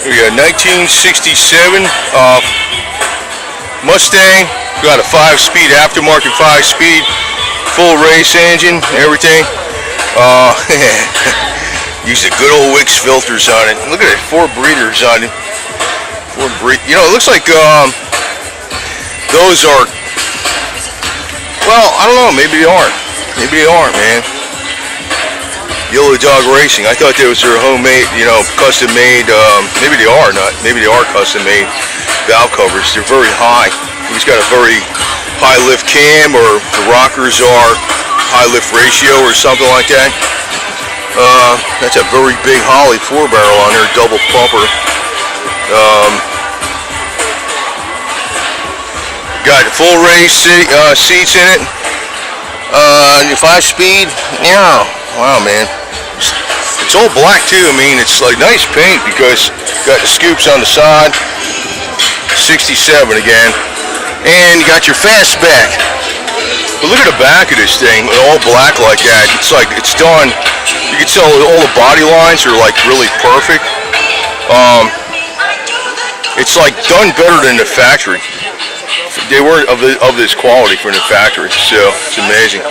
We got 1967 Mustang. Got a 5-speed aftermarket 5-speed, full race engine, everything. Used the good old Wix filters on it. Look at it, 4 breathers on it. You know, it looks like those are. Well, I don't know. Maybe they aren't. Maybe they aren't, man. Yellow Dog Racing. I thought they was their homemade, you know, custom made. Maybe they are not. Maybe they are custom made valve covers. They're very high. He's got a very high lift cam, or the rockers are high lift ratio or something like that. That's a very big Holly 4-barrel on there, double pumper. Got full race seats in it. 5-speed. Yeah. Wow, man. It's all black too. I mean, it's like nice paint because got the scoops on the side. 67 again. And you got your fastback. But look at the back of this thing, all black like that. It's like it's done. You can tell all the body lines are like really perfect. It's like done better than the factory. They weren't of this quality from the factory, so it's amazing.